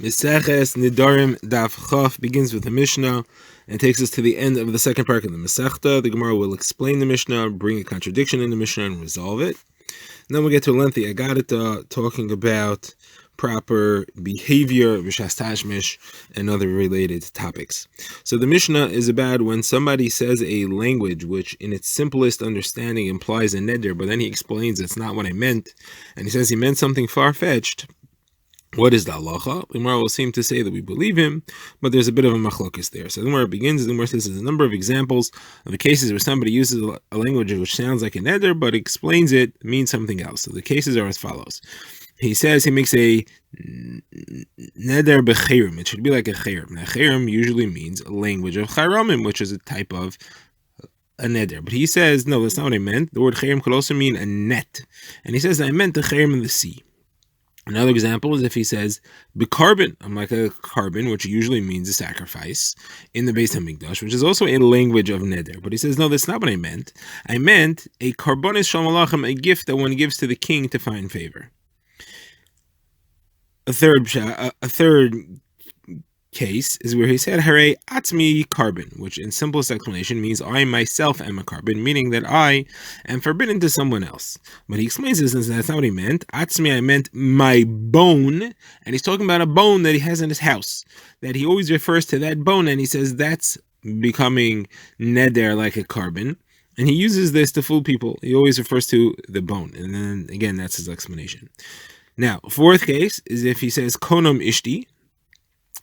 Meseches Nedarim Daf Chaf begins with the Mishnah and takes us to the end of the second part of the Masechta. The Gemara will explain the Mishnah, bring a contradiction in the Mishnah, and resolve it. And then we'll get to a lengthy Agadita talking about proper behavior, Rishas Tashmish, and other related topics. So the Mishnah is about when somebody says a language which in its simplest understanding implies a neder, but then he explains it's not what I meant, and he says he meant something far-fetched. What is the halacha? The Gemara will seem to say that we believe him, but there's a bit of a machlokes there. So the Gemara begins, the Gemara says there's a number of examples of the cases where somebody uses a language which sounds like a neder, but explains it means something else. So the cases are as follows. He says he makes a neder bechirim. It should be like a chirim. Now chirim usually means a language of charamim, which is a type of a neder. But he says, no, that's not what I meant. The word chirim could also mean a net. And he says, I meant the chirim in the sea. Another example is if he says, "B'carbon," I'm like a carbon, which usually means a sacrifice in the Beis Hamikdash, which is also a language of neder. But he says, no, that's not what I meant. I meant a karbonis shel malachim, a gift that one gives to the king to find favor. A third case is where he said, "Hare atzmi carbon," which in simplest explanation means I myself am a carbon, meaning that I am forbidden to someone else. But he explains this and that's not what he meant. Atzmi, I meant my bone, and he's talking about a bone that he has in his house, that he always refers to that bone, and he says that's becoming neder like a carbon. And he uses this to fool people. He always refers to the bone, and then again, that's his explanation. Now, fourth case is if he says konam ishti,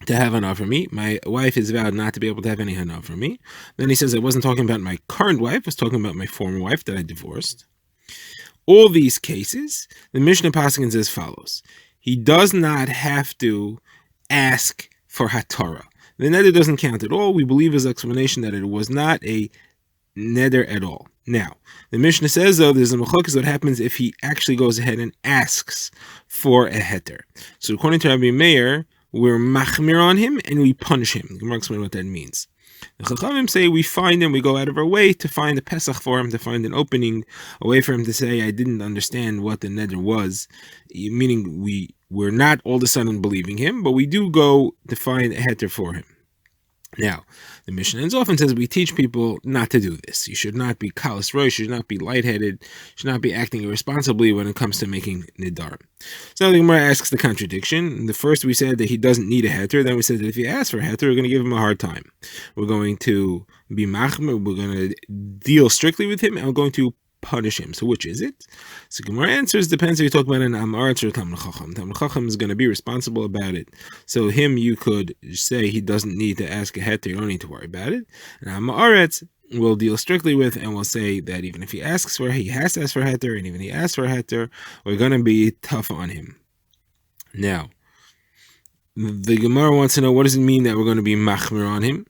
to have hana for me. My wife is vowed not to be able to have any hana for me. Then he says I wasn't talking about my current wife, I was talking about my former wife that I divorced. All these cases, the Mishnah Paskin says as follows. He does not have to ask for hatara. The neder doesn't count at all. We believe his explanation that it was not a neder at all. Now, the Mishnah says, though, there's a machlokes what happens if he actually goes ahead and asks for a heter. So according to Rabbi Meir, we're machmir on him and we punish him. The Gemara explain what that means. The Chachamim say we find him, we go out of our way to find a Pesach for him, to find an opening, a way for him to say, I didn't understand what the neder was, meaning we're not all of a sudden believing him, but we do go to find a heter for him. Now, the Mishnah often says we teach people not to do this. You should not be kalas rosh, you should not be lightheaded, you should not be acting irresponsibly when it comes to making nidarim. So the Gemara asks the contradiction. The first we said that he doesn't need a heter. Then we said that if he asks for a heter, we're going to give him a hard time. We're going to be machmer, we're going to deal strictly with him, and we're going to punish him. So which is it? So Gemara answers, depends if you talk about an Amaretz or Talmud Chacham. Talmud Chacham is going to be responsible about it. So him you could say he doesn't need to ask a heter, you don't need to worry about it. And Amaretz we'll deal strictly with, and we'll say that even if he asks for, he has to ask for a heter, and even if he asks for a heter, we're going to be tough on him. Now, the Gemara wants to know, what does it mean that we're going to be machmir on him?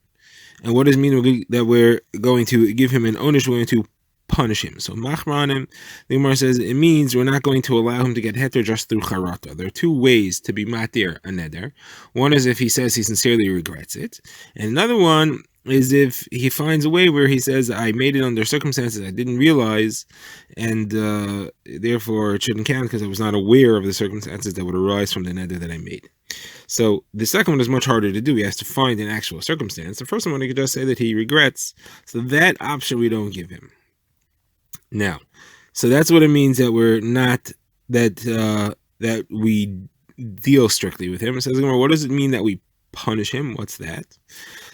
And what does it mean that we're going to give him an onish, we're going to punish him? So machmir on him, the Gemara says it means we're not going to allow him to get heter just through charata. There are two ways to be matir a neder. One is if he says he sincerely regrets it, and another one is if he finds a way where he says I made it under circumstances I didn't realize, and therefore it shouldn't count because I was not aware of the circumstances that would arise from the neder that I made. So the second one is much harder to do. He has to find an actual circumstance. The first one he could just say that he regrets. So that option we don't give him. Now, so that's what it means that we're not that we deal strictly with him. It says, what does it mean that we punish him? What's that?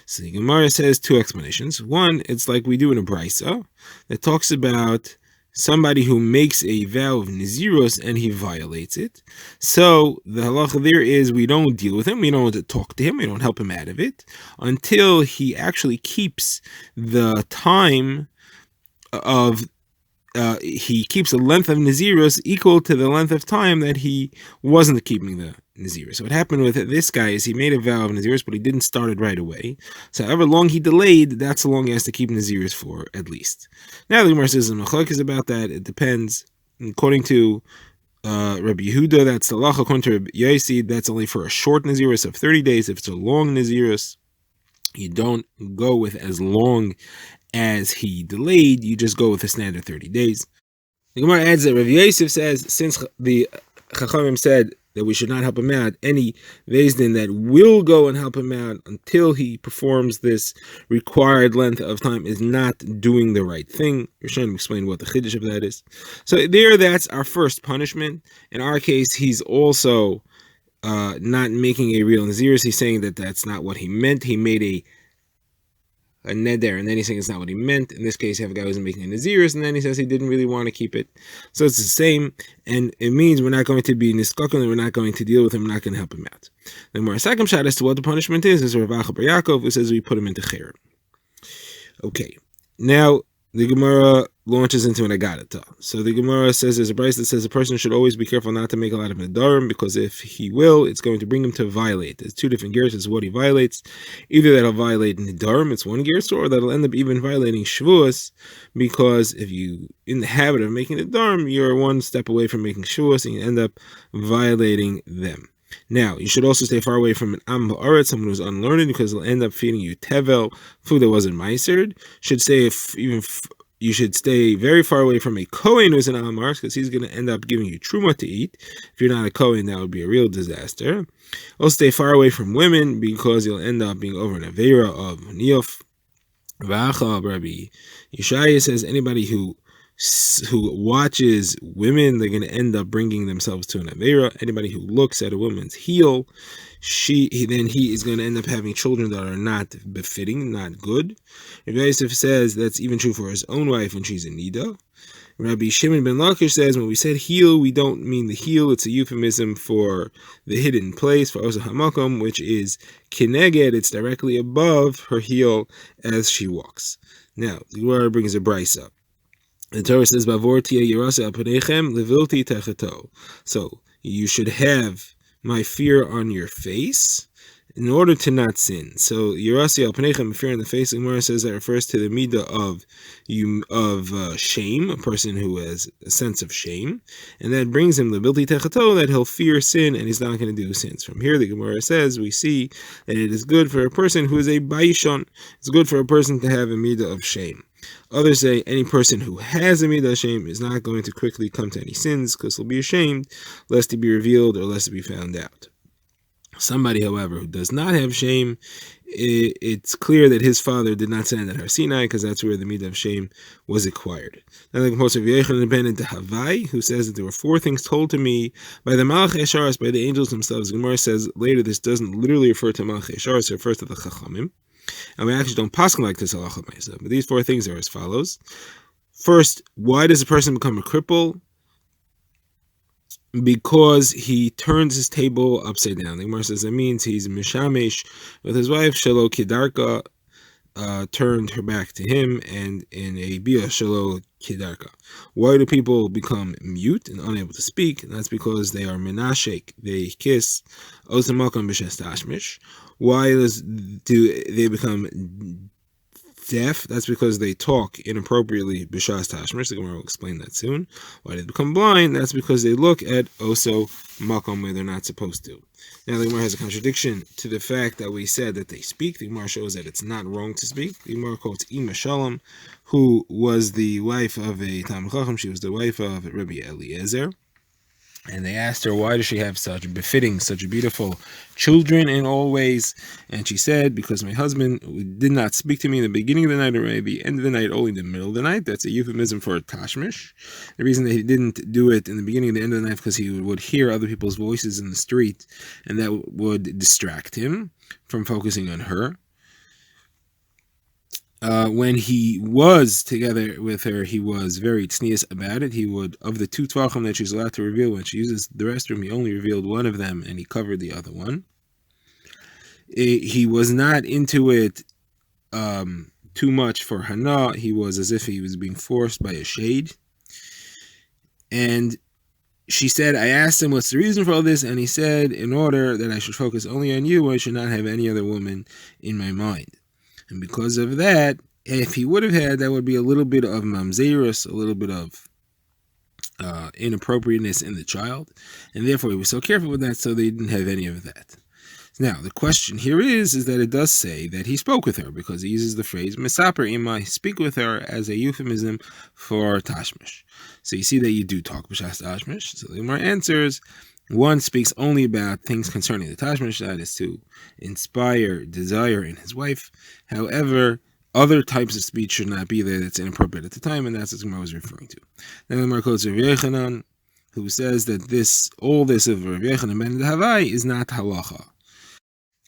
So the Gemara says two explanations. One, it's like we do in a brisa that talks about somebody who makes a vow of Naziros and he violates it. So the halacha there is we don't deal with him, we don't talk to him, we don't help him out of it until he actually keeps the time of he keeps a length of Naziros equal to the length of time that he wasn't keeping the Naziros. So what happened with this guy is he made a vow of Naziros, but he didn't start it right away. So however long he delayed, that's how long he has to keep Naziros for, at least. Now the Gemara says the machlokes about that. It depends. According to Rabbi Yehuda, that's the halacha. According to Rabbi Yosi, that's only for a short Naziros of 30 days. If it's a long Naziros, you don't go with as long as he delayed, you just go with the standard 30 days. The Gemara adds that Rav Yosef says, since the Chachamim said that we should not help him out. Any Vezdin that will go and help him out until he performs this required length of time is not doing the right thing. You're trying to explain what the chiddush of that is. So there, that's our first punishment. In our case, he's also not making a real Naziris. He's saying that that's not what he meant. He made a neder, and then he's saying it's not what he meant. In this case, you have a guy who's making a Naziris, and then he says he didn't really want to keep it. So it's the same, and it means we're not going to be niskakum, and we're not going to deal with him, we're not going to help him out. Then more a second shot as to what the punishment is Rav Acha Bar Yaakov, who says we put him into cher. Okay, now the Gemara launches into an agadata. So the Gemara says there's a brayso that says a person should always be careful not to make a lot of nedarim, because if he will, it's going to bring him to violate. There's two different gears as what he violates. Either that'll violate nedarim, it's one gear, or that'll end up even violating shvuas, because if you in the habit of making nedarim, you're one step away from making shvuas, and you end up violating them. Now, you should also stay far away from an am ha'aretz, someone who's unlearned, because they'll end up feeding you tevel, food that wasn't meisered. You should stay very far away from a kohen who's an am ha'aretz, because he's going to end up giving you truma to eat. If you're not a kohen, that would be a real disaster. Also, stay far away from women, because you'll end up being over an avera of niyuf. Rabbi Yeshaya says anybody who watches women, they're going to end up bringing themselves to an avera. Anybody who looks at a woman's heel, he is going to end up having children that are not befitting, not good. Rabbi Yosef says that's even true for his own wife when she's in nida. Rabbi Shimon ben Lakish says when we said heel, we don't mean the heel, it's a euphemism for the hidden place, for Osa Hamakom, which is kineged, it's directly above her heel as she walks. Now, the Gemara brings a brayso up. The Torah says, so you should have my fear on your face in order to not sin. So Yerasi al Panechem, fear in the face, the Gemara says that refers to the midah of shame, a person who has a sense of shame, and that brings him the bilti techato, that he'll fear sin and he's not going to do sins. From here, the Gemara says we see that it is good for a person who is a baishon. It's good for a person to have a midah of shame. Others say any person who has a midah of shame is not going to quickly come to any sins, because he'll be ashamed lest he be revealed or lest he be found out. Somebody, however, who does not have shame, it's clear that his father did not stand at Har Sinai, because that's where the midah of shame was acquired. Now, the Gemara who says that there were four things told to me by the Malach Esharas, by the angels themselves. The Gemara says later this doesn't literally refer to Malach Esharas, it refers to the Chachamim. And we actually don't paskin like this halacha ma'aseh. But these four things are as follows. First, why does a person become a cripple? Because he turns his table upside down. The Gemara says that means he's mishamesh with his wife, shelo kidarka, turned her back to him, and in a bia shelo kidarka. Why do people become mute and unable to speak? And that's because they are menashek, they kiss, osamakam b'shes tashmish. Why do they become deaf? That's because they talk inappropriately b'shas tashmish. The Gemara will explain that soon. Why do they become blind? That's because they look at oso makom where they're not supposed to. Now the Gemara has a contradiction to the fact that we said that they speak. The Gemara shows that it's not wrong to speak. The Gemara quotes Ima Shalom, who was the wife of a Talmid Chacham. She was the wife of Rabbi Eliezer. And they asked her, why does she have such befitting, such beautiful children in all ways? And she said, because my husband did not speak to me in the beginning of the night or at the end of the night, only in the middle of the night. That's a euphemism for a tashmish. The reason that he didn't do it in the beginning and the end of the night, because he would hear other people's voices in the street, and that would distract him from focusing on her. When he was together with her, he was very tznius about it. He would, of the two tvachim that she's allowed to reveal when she uses the restroom, he only revealed one of them and he covered the other one. He was not into it too much for Hana. He was as if he was being forced by a shade. And she said, I asked him, what's the reason for all this? And he said, in order that I should focus only on you, I should not have any other woman in my mind. And because of that, if he would have had, that would be a little bit of mamzerus, a little bit of inappropriateness in the child. And therefore he was so careful with that, so they didn't have any of that. Now, the question here is that it does say that he spoke with her, because he uses the phrase, Mesaper imai, speak with her, as a euphemism for tashmish. So you see that you do talk b'shas tashmish. So the Gemara answers One speaks only about things concerning the tashmish, that is to inspire desire in his wife. However, other types of speech should not be there that's inappropriate at the time, and that's what Gemara was referring to. Then the Gemara quotes Rav Yechanan, who says that all this of Rav Yechanan ben Havai is not halacha.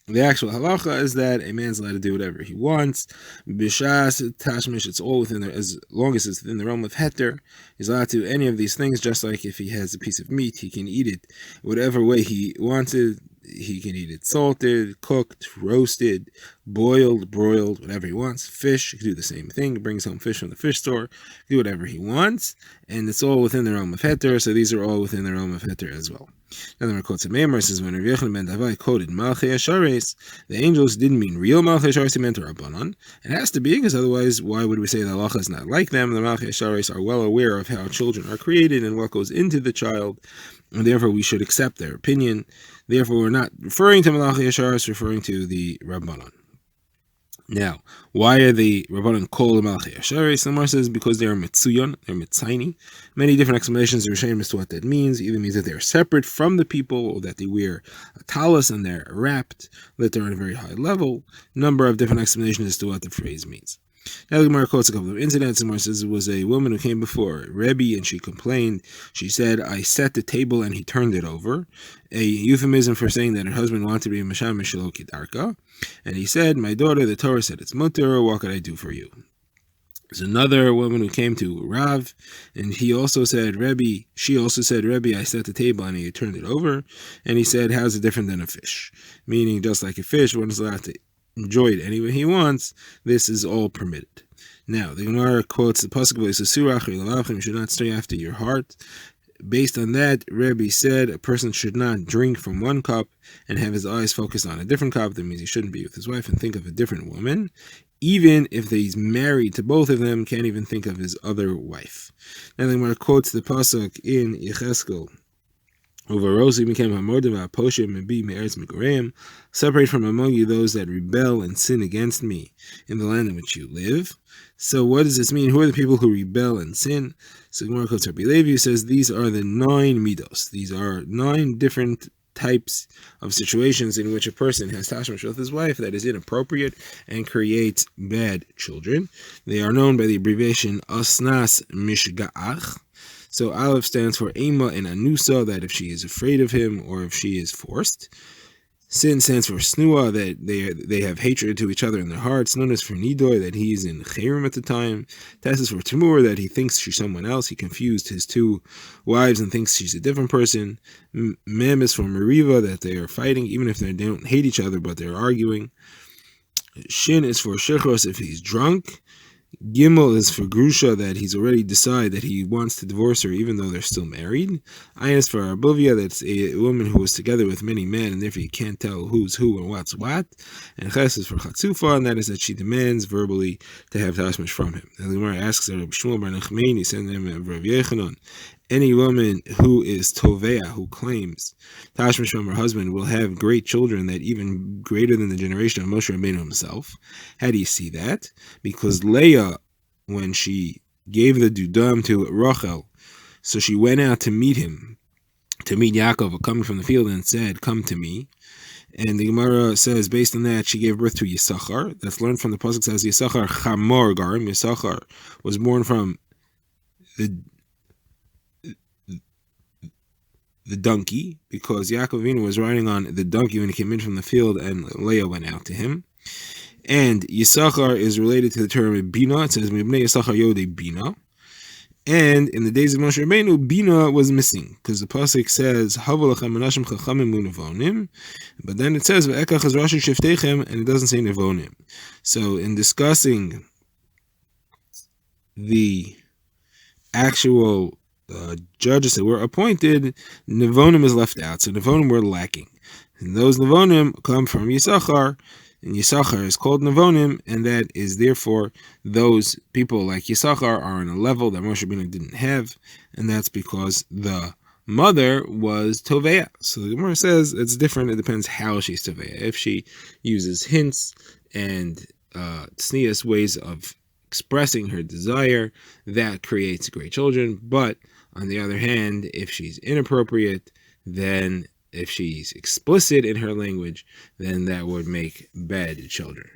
The actual halacha is that a man's allowed to do whatever he wants. Bishas, tashmish, it's all within there, as long as it's within the realm of heter. He's allowed to do any of these things, just like if he has a piece of meat, he can eat it whatever way he wants it. He can eat it salted, cooked, roasted, boiled, broiled, whatever he wants. Fish, he can do the same thing. He brings home fish from the fish store, do whatever he wants. And it's all within the realm of heter, so these are all within the realm of heter as well. Now the quotes of Meimar says when Rav Yechanan ben Davai quoted Malchei Hashares, the angels didn't mean real Malchei Hashares, he meant Rabbanan. It has to be, because otherwise, why would we say the halacha is not like them? The Malchei Hashares are well aware of how children are created and what goes into the child, and therefore we should accept their opinion. Therefore, we're not referring to Malchei Hashares, referring to the Rabbanan. Now, why are the Rabbanan called Malchei Hashares? The Gemara says because they are mitzuyon, they're mitzayni. Many different explanations are shown as to what that means. Either means that they are separate from the people, or that they wear a talus and they're wrapped, that they're at a very high level. Number of different explanations as to what the phrase means. Now the Gemara quotes a couple of incidents. The Gemara says it was a woman who came before Rebbe and she complained. She said, I set the table and he turned it over. A euphemism for saying that her husband wanted to be a masham shelo kidarka. And he said, my daughter, the Torah said it's mutter, what could I do for you? There's another woman who came to Rav, and he also said, Rebbe, she also said, Rebbe, I set the table and he turned it over. And he said, how's it different than a fish? Meaning, just like a fish, one is allowed to enjoy it any way he wants, this is all permitted. Now, the Gemara quotes the pasuk, you should not stray after your heart. Based on that, Rebbe said a person should not drink from one cup and have his eyes focused on a different cup. That means he shouldn't be with his wife and think of a different woman. Even if he's married to both of them, can't even think of his other wife. Now the Gemara quotes the pasuk in Yecheskel. Separate from among you those that rebel and sin against me in the land in which you live. So what does this mean? Who are the people who rebel and sin? So Gemara quotes Rabbi Levi, says these are the 9 midos. These are 9 different types of situations in which a person has tashmish with his wife that is inappropriate and creates bad children. They are known by the abbreviation Asnas Mishga'ach. So Aleph stands for Ema and Anusa, that if she is afraid of him or if she is forced. Sin stands for Snua, that they have hatred to each other in their hearts. Nun is for Nidoy, that he's in Cherim at the time. Tes is for Tamur, that he thinks she's someone else. He confused his 2 wives and thinks she's a different person. Mem is for Meriva, that they are fighting, even if they don't hate each other, but they're arguing. Shin is for Shechros, if he's drunk. Gimel is for Grusha, that he's already decided that he wants to divorce her even though they're still married. Ayin is for Arbuvia, that's a woman who was together with many men and therefore you can't tell who's who and what's what. And Ches is for Chatzufa, and that is that she demands verbally to have tashmish from him. And the Gemara asks Rabbi Shmuel bar Nachmani, he sent him Rav Yechanan, any woman who is Tovea, who claims tashmish from her husband, will have great children that even greater than the generation of Moshe Rabbeinu himself. How do you see that? Because Leah, when she gave the dudam to Rachel, so she went out to meet him, to meet Yaakov coming from the field, and said, come to me. And the Gemara says, based on that, she gave birth to Yisachar. That's learned from the pasuk says Yisachar Chamor Garim. Yisachar was born from the donkey, because Yaakov Avinu was riding on the donkey when he came in from the field, and Leah went out to him. And Yisachar is related to the term Bina. It says Mibnei Yisachar Yodei Bina. And in the days of Moshe Rabbeinu, Bina was missing, because the pasuk says Havolachem Menashem Chachamim Unevonim, but then it says Ve'ekach Az Rashi Shiftechem, and it doesn't say Nevonim. So in discussing the actual judges that were appointed, Nevonim is left out, so Nevonim were lacking. And those Nevonim come from Yisachar, and Yisachar is called Nevonim, and that is therefore those people like Yisachar are on a level that Moshe Rabbeinu didn't have, and that's because the mother was Tovea. So the Gemara says it's different, it depends how she's Tovea. If she uses hints and tznius ways of expressing her desire, that creates great children. But on the other hand, if she's inappropriate, then if she's explicit in her language, then that would make bad children.